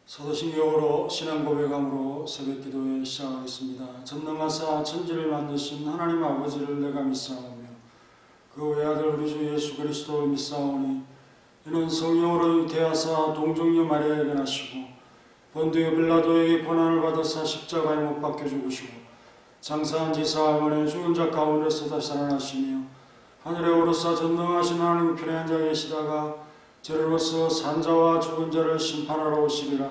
사도신경으로 신앙 고백함으로 새벽 기도에 시작하겠습니다. 전능하사 천지를 만드신 하나님 아버지를 내가 믿사오며 그 외아들 우리 주 예수 그리스도를 믿사오니 이는 성령으로 잉태하사 동정녀 마리아에게 나시고 본디오 빌라도에게 고난을 받으사 십자가에 못 박혀 죽으시고 장사한 지 사흘 만에 죽은 자 가운데서 다시 살아나시며 하늘에 오르사 전능하신 하나님 편에 앉아 계시다가 저로서 산자와 죽은 자를 심판하러 오시리라.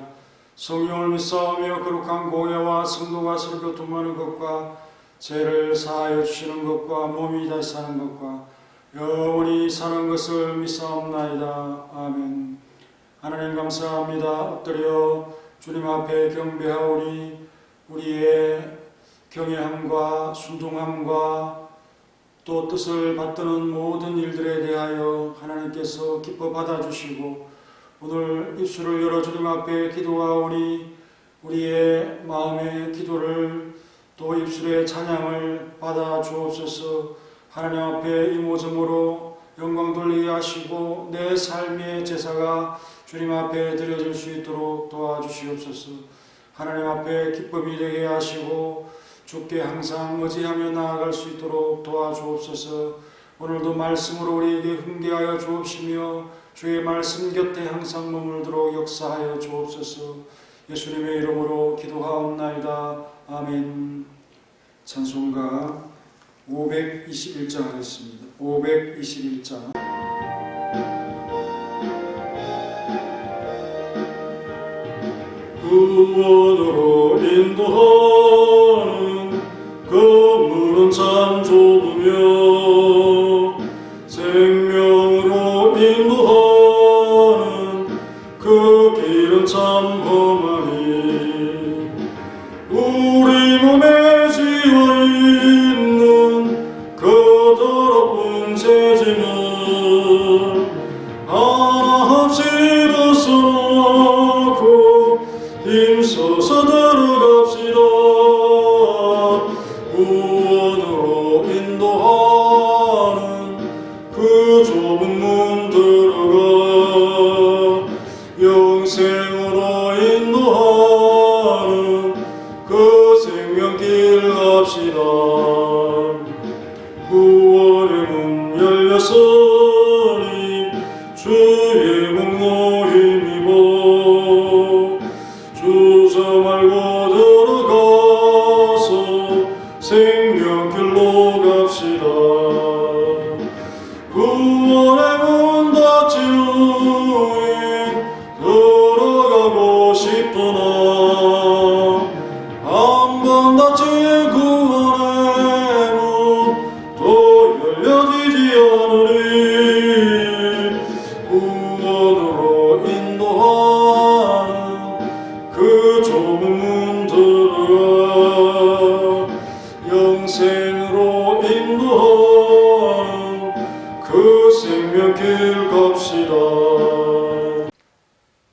성령을 믿사오며 거룩한 공예와 성도가 서로 교통하는 것과 죄를 사하여 주시는 것과 몸이 다시 사는 것과 영원히 사는 것을 믿사옵나이다. 아멘. 하나님 감사합니다. 엎드려 주님 앞에 경배하오니 우리의 경외함과 순종함과 또 뜻을 받드는 모든 일들에 대하여 하나님께서 기뻐 받아주시고 오늘 입술을 열어 주님 앞에 기도하오니 우리의 마음의 기도를 또 입술의 찬양을 받아 주옵소서. 하나님 앞에 이모저모로 영광 돌리게 하시고 내 삶의 제사가 주님 앞에 드려질 수 있도록 도와주시옵소서. 하나님 앞에 기쁨이 되게 하시고 주께 항상 의지하며 나아갈 수 있도록 도와주옵소서. 오늘도 말씀으로 우리에게 훈계하여 주옵시며 주의 말씀 곁에 항상 머물도록 역사하여 주옵소서. 예수님의 이름으로 기도하옵나이다. 아멘. 찬송가 521장 하겠습니다. 521장. 구원으로 인도하는 그 문은 참 좁으며 생명으로 인도하는 그 길은 참 험하니 우리 몸에 지어있는 그 더러운 죄짐을 하나없이 벗어나고 힘써서 들어갑시다. 구원으로 인도하는 그 좁은 문 들어가 영생으로 인도하는 그 생명길 갑시다. 구원의 문 열렸으니 주의 목로 힘입어 주저 말고 들어가서 생명길로 갑시다. 구원의 문 닫힌 후에 들어가고 싶도나 한 번 닫힌 구원의 문 또 열려지지 않으리. 구원으로 인도하는 그 좁은 문 들어가 영생으로 인도하는 그 생명길 갑시다.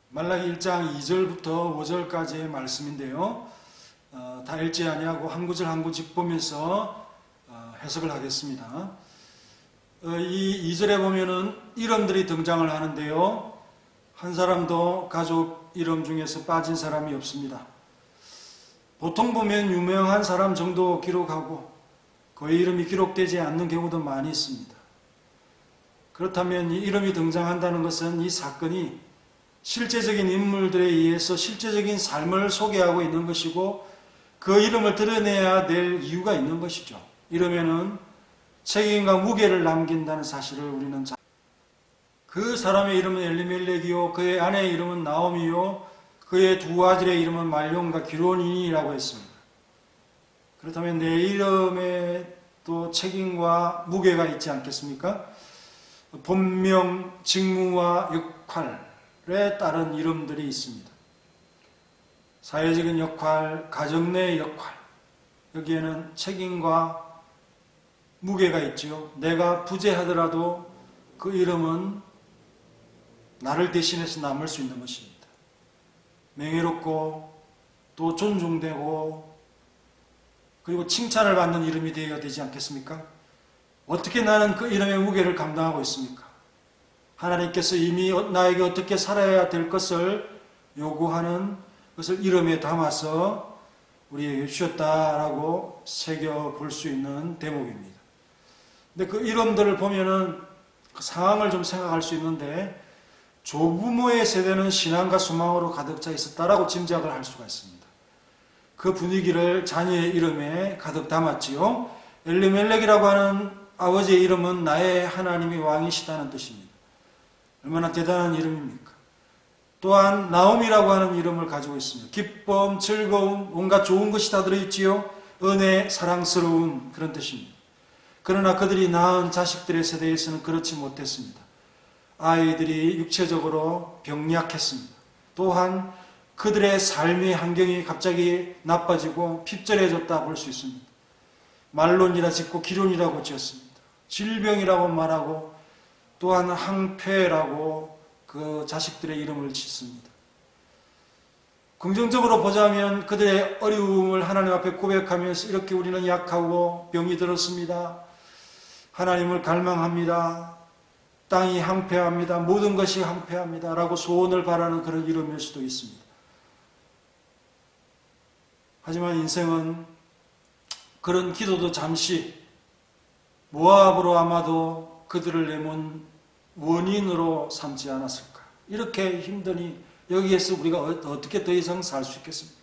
말라기 1장 2절부터 5절까지의 말씀인데요. 다 읽지 아니하고 한 구절 한 구절 보면서 해석을 하겠습니다. 이 2절에 보면은 이름들이 등장을 하는데요. 한 사람도 가족 이름 중에서 빠진 사람이 없습니다. 보통 보면 유명한 사람 정도 기록하고 그의 이름이 기록되지 않는 경우도 많이 있습니다. 그렇다면 이 이름이 등장한다는 것은 이 사건이 실제적인 인물들에 의해서 실제적인 삶을 소개하고 있는 것이고 그 이름을 드러내야 될 이유가 있는 것이죠. 이러면은 책임과 무게를 남긴다는 사실을 우리는 그 사람의 이름은 엘리멜렉이요 그의 아내의 이름은 나오미요 그의 두 아들의 이름은 말론과 기론이라고 했습니다. 그렇다면 내 이름에 또 책임과 무게가 있지 않겠습니까? 본명, 직무와 역할에 따른 이름들이 있습니다. 사회적인 역할, 가정 내의 역할, 여기에는 책임과 무게가 있죠. 내가 부재하더라도 그 이름은 나를 대신해서 남을 수 있는 것입니다. 명예롭고 또 존중되고 그리고 칭찬을 받는 이름이 되어야 되지 않겠습니까? 어떻게 나는 그 이름의 무게를 감당하고 있습니까? 하나님께서 이미 나에게 어떻게 살아야 될 것을 요구하는 것을 이름에 담아서 우리에게 주셨다라고 새겨볼 수 있는 대목입니다. 근데 그 이름들을 보면은 그 상황을 좀 생각할 수 있는데 조부모의 세대는 신앙과 소망으로 가득 차 있었다라고 짐작을 할 수가 있습니다. 그 분위기를 자녀의 이름에 가득 담았지요. 엘리멜렉이라고 하는 아버지의 이름은 나의 하나님이 왕이시다는 뜻입니다. 얼마나 대단한 이름입니까? 또한 나옴이라고 하는 이름을 가지고 있습니다. 기쁨, 즐거움, 온갖 좋은 것이 다 들어있지요. 은혜, 사랑스러운 그런 뜻입니다. 그러나 그들이 낳은 자식들의 세대에서는 그렇지 못했습니다. 아이들이 육체적으로 병약했습니다. 또한 그들의 삶의 환경이 갑자기 나빠지고 핍절해졌다 볼 수 있습니다. 말론이라 짓고 기론이라고 지었습니다. 질병이라고 말하고 또한 항폐라고 그 자식들의 이름을 짓습니다. 긍정적으로 보자면 그들의 어려움을 하나님 앞에 고백하면서 이렇게 우리는 약하고 병이 들었습니다. 하나님을 갈망합니다. 땅이 항폐합니다. 모든 것이 항폐합니다. 라고 소원을 바라는 그런 이름일 수도 있습니다. 하지만 인생은 그런 기도도 잠시 모압으로 아마도 그들을 내몬 원인으로 삼지 않았을까. 이렇게 힘드니 여기에서 우리가 어떻게 더 이상 살 수 있겠습니까?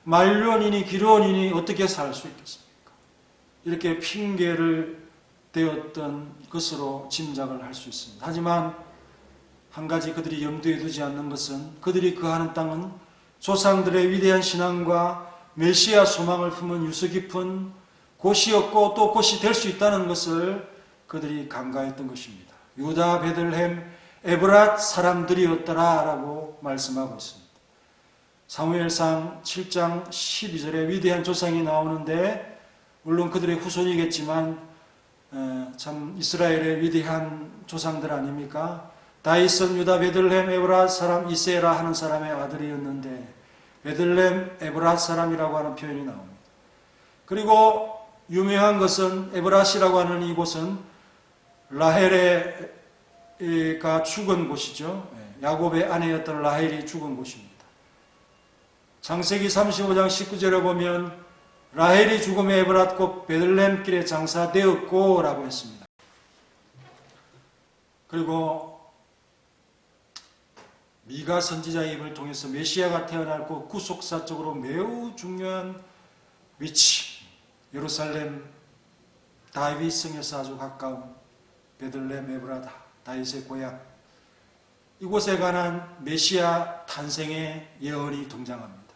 말론이니 기론이니 어떻게 살 수 있겠습니까? 이렇게 핑계를 되었던 것으로 짐작을 할 수 있습니다. 하지만 한 가지 그들이 염두에 두지 않는 것은 그들이 거하는 땅은 조상들의 위대한 신앙과 메시아 소망을 품은 유서 깊은 곳이었고 또 곳이 될 수 있다는 것을 그들이 간과했던 것입니다. 유다, 베들레헴, 에브랏 사람들이었더라 라고 말씀하고 있습니다. 사무엘상 7장 12절에 위대한 조상이 나오는데 물론 그들의 후손이겠지만 참 이스라엘의 위대한 조상들 아닙니까? 다윗은 유다 베들레헴 에브랏 사람 이세라 하는 사람의 아들이었는데 베들레헴 에브랏 사람이라고 하는 표현이 나옵니다. 그리고 유명한 것은 에브랏이라고 하는 이곳은 라헬가 죽은 곳이죠. 야곱의 아내였던 라헬이 죽은 곳입니다. 창세기 35장 19절에 보면 라헬이 죽음에 에브랏 곧 베들레헴 길에 장사되었고 라고 했습니다. 그리고 미가 선지자의 입을 통해서 메시아가 태어날 곳 구속사적으로 매우 중요한 위치, 예루살렘 다윗 성에서 아주 가까운 베들레헴 에브라다 다윗의 고향, 이곳에 관한 메시아 탄생의 예언이 등장합니다.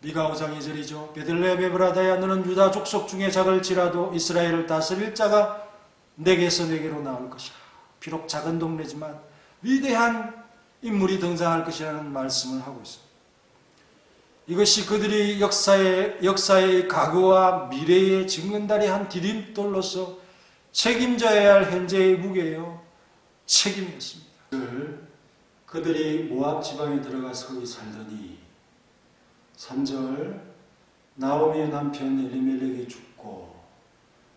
미가 5장 2절이죠. 베들레헴 에브라다야 너는 유다 족속 중에 작을지라도 이스라엘을 다스릴 자가 내게서 내게로 나올 것이라. 비록 작은 동네지만 위대한 인물이 등장할 것이라는 말씀을 하고 있습니다. 이것이 그들이 역사의 과거와 미래의 징검다리 한 디딤돌로서 책임져야 할 현재의 무게요. 책임이었습니다. 그들이 모압 지방에 들어가서 거기 살더니 3절 나오미의 남편 엘리멜렉이 죽고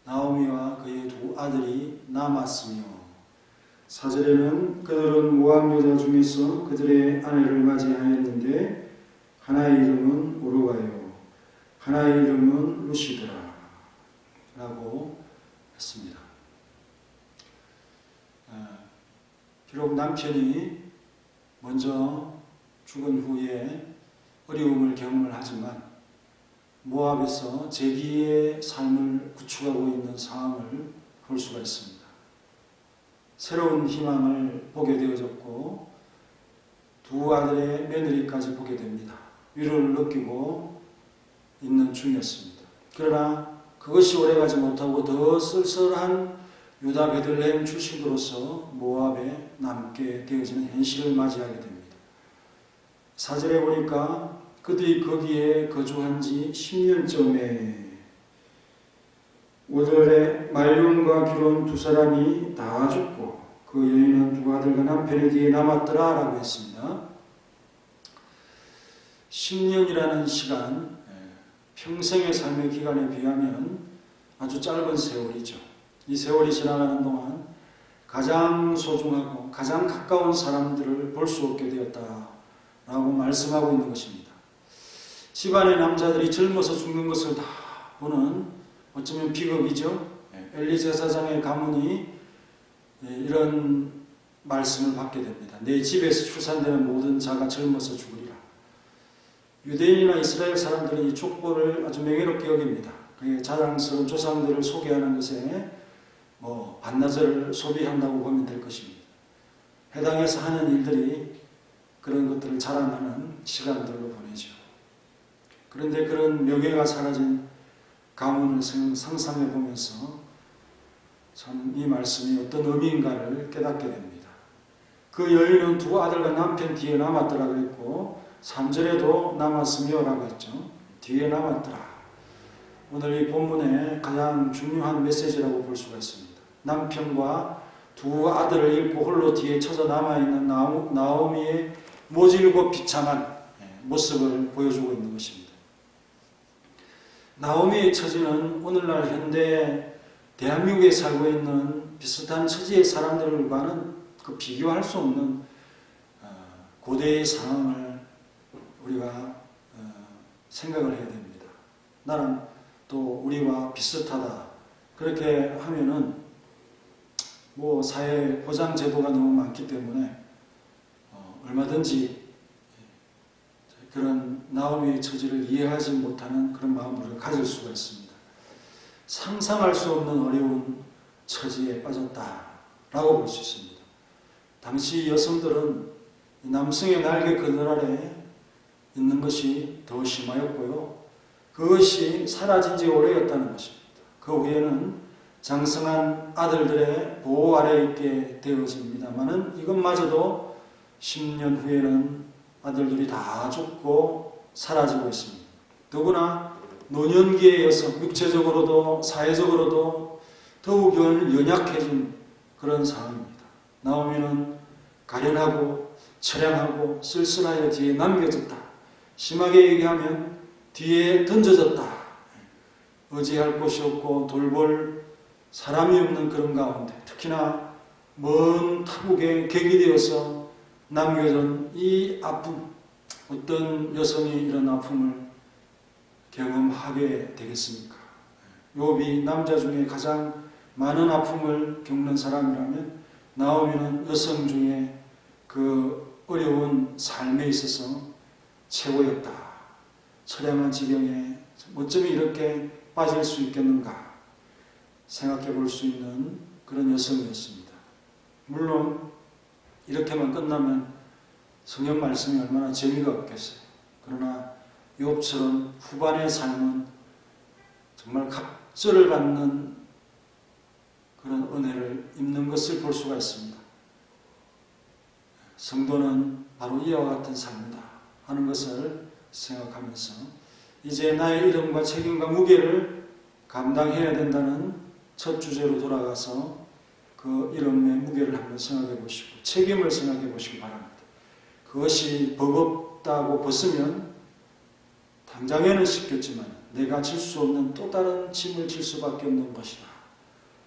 나오미와 그의 두 아들이 남았으며 4절에는 그들은 모압 여자 중에서 그들의 아내를 맞이하였는데 하나의 이름은 오르가요 하나의 이름은 루시드라 라고 했습니다. 비록 남편이 먼저 죽은 후에 어려움을 경험을 하지만 모압에서 재기의 삶을 구축하고 있는 상황을 볼 수가 있습니다. 새로운 희망을 보게 되어졌고 두 아들의 며느리까지 보게 됩니다. 위로를 느끼고 있는 중이었습니다. 그러나 그것이 오래가지 못하고 더 쓸쓸한 유다 베들레헴 출신으로서 모압에 남게 되어지는 현실을 맞이하게 됩니다. 4절에 보니까 그들이 거기에 거주한 지 10년쯤에 5절에 말론과 기론 두 사람이 다 죽고 그 여인은 두 아들과 남편의 뒤에 남았더라 라고 했습니다. 10년이라는 시간, 평생의 삶의 기간에 비하면 아주 짧은 세월이죠. 이 세월이 지나가는 동안 가장 소중하고 가장 가까운 사람들을 볼 수 없게 되었다 라고 말씀하고 있는 것입니다. 집안의 남자들이 젊어서 죽는 것을 다 보는 어쩌면 비극이죠. 엘리 제사장의 가문이 이런 말씀을 받게 됩니다. 내 집에서 출산되는 모든 자가 젊어서 죽으리라. 유대인이나 이스라엘 사람들은 이 족보를 아주 명예롭게 여깁니다. 그게 자랑스러운 조상들을 소개하는 것에 반나절을 소비한다고 보면 될 것입니다. 해당해서 하는 일들이 그런 것들을 자랑하는 시간들로 보내죠. 그런데 그런 명예가 사라진 가문을 상상해 보면서 저는 이 말씀이 어떤 의미인가를 깨닫게 됩니다. 그 여인은 두 아들과 남편 뒤에 남았더라 그랬고 3절에도 남았으며 라고 했죠. 뒤에 남았더라. 오늘 이 본문의 가장 중요한 메시지라고 볼 수가 있습니다. 남편과 두 아들을 잃고 홀로 뒤에 처져 남아있는 나오미의 모질고 비참한 모습을 보여주고 있는 것입니다. 나오미의 처지는 오늘날 현대 대한민국에 살고 있는 비슷한 처지의 사람들과는 그 비교할 수 없는 고대의 상황을 우리가 생각을 해야 됩니다. 나는 또 우리와 비슷하다. 그렇게 하면은 사회 보장 제도가 너무 많기 때문에 얼마든지 그런 나오미의 처지를 이해하지 못하는 그런 마음을 우리가 가질 수가 있습니다. 상상할 수 없는 어려운 처지에 빠졌다라고 볼 수 있습니다. 당시 여성들은 남성의 날개 그늘 아래 있는 것이 더 심하였고요. 그것이 사라진 지 오래였다는 것입니다. 그 후에는 장성한 아들들의 보호 아래에 있게 되어집니다만은 이것마저도 10년 후에는 아들들이 다 죽고 사라지고 있습니다. 더구나 노년기의 여성, 육체적으로도 사회적으로도 더욱 연약해진 그런 상황입니다. 나오미는 가련하고 처량하고 쓸쓸하여 뒤에 남겨졌다. 심하게 얘기하면 뒤에 던져졌다. 의지할 곳이 없고 돌볼 사람이 없는 그런 가운데 특히나 먼 타국에 객이 되어서 남겨진 이 아픔, 어떤 여성이 이런 아픔을 경험하게 되겠습니까? 욥이 남자 중에 가장 많은 아픔을 겪는 사람이라면 나오미는 여성 중에 그 어려운 삶에 있어서 최고였다. 처량한 지경에 어쩌면 이렇게 빠질 수 있겠는가 생각해 볼 수 있는 그런 여성이었습니다. 물론 이렇게만 끝나면 성경 말씀이 얼마나 재미가 없겠어요. 그러나 욥처럼 후반의 삶은 정말 갑절을 받는 그런 은혜를 입는 것을 볼 수가 있습니다. 성도는 바로 이와 같은 삶이다 하는 것을 생각하면서 이제 나의 이름과 책임과 무게를 감당해야 된다는 첫 주제로 돌아가서 그 이름의 무게를 한번 생각해 보시고 책임을 생각해 보시기 바랍니다. 그것이 버겁다고 벗으면 당장에는 쉽겠지만 내가 질 수 없는 또 다른 짐을 질 수밖에 없는 것이다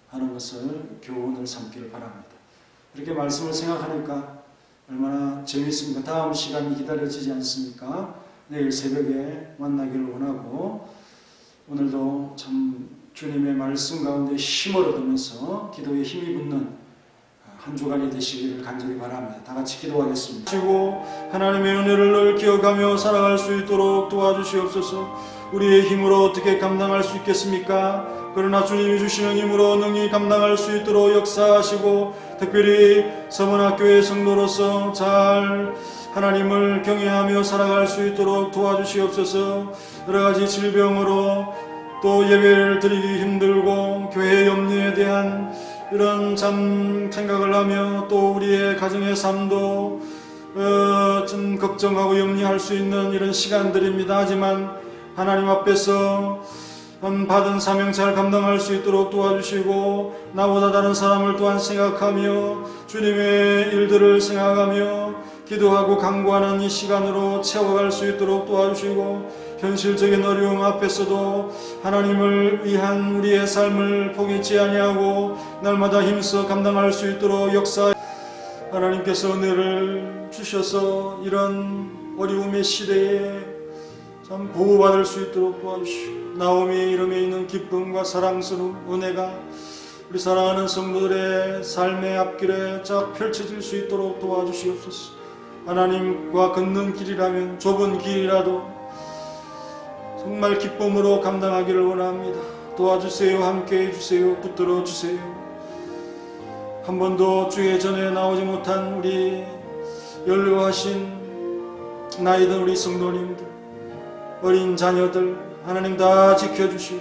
하는 것을 교훈을 삼기를 바랍니다. 이렇게 말씀을 생각하니까 얼마나 재미있습니까? 다음 시간이 기다려지지 않습니까? 내일 새벽에 만나기를 원하고 오늘도 참 주님의 말씀 가운데 힘을 얻으면서 기도에 힘이 붙는 한 주간이 되시기를 간절히 바랍니다. 다 같이 기도하겠습니다. 그리고 하나님의 은혜를 늘 기억하며 살아갈 수 있도록 도와주시옵소서. 우리의 힘으로 어떻게 감당할 수 있겠습니까? 그러나 주님이 주시는 힘으로 능히 감당할 수 있도록 역사하시고 특별히 서문학교의 성도로서 잘 하나님을 경외하며 살아갈 수 있도록 도와주시옵소서. 여러가지 질병으로 또 예배를 드리기 힘들고 교회 염려에 대한 이런 참 생각을 하며 또 우리의 가정의 삶도 좀 걱정하고 염려할 수 있는 이런 시간들입니다. 하지만 하나님 앞에서 받은 사명 잘 감당할 수 있도록 도와주시고 나보다 다른 사람을 또한 생각하며 주님의 일들을 생각하며 기도하고 간구하는 이 시간으로 채워갈 수 있도록 도와주시고 현실적인 어려움 앞에서도 하나님을 위한 우리의 삶을 포기치 아니하고 날마다 힘써 감당할 수 있도록 역사 하나님께서 은혜를 주셔서 이런 어려움의 시대에 참 보호받을 수 있도록 도와주시고, 나오미의 이름에 있는 기쁨과 사랑스러운 은혜가 우리 사랑하는 성도들의 삶의 앞길에 쫙 펼쳐질 수 있도록 도와주시옵소서. 하나님과 걷는 길이라면 좁은 길이라도 정말 기쁨으로 감당하기를 원합니다. 도와주세요. 함께해 주세요. 붙들어 주세요. 한 번도 주의 전에 나오지 못한 우리 연로하신 나이든 우리 성도님들, 어린 자녀들 하나님 다 지켜주시고,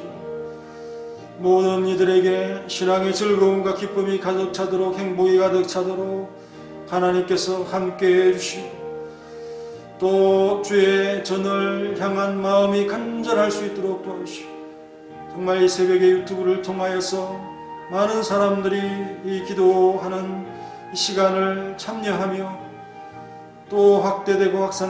모든 이들에게 신앙의 즐거움과 기쁨이 가득 차도록, 행복이 가득 차도록 하나님께서 함께해 주시고, 또 주의 전을 향한 마음이 간절할 수 있도록 도와주시고, 정말 이 새벽에 유튜브를 통하여서 많은 사람들이 이 기도하는 이 시간을 참여하며 또 확대되고 확산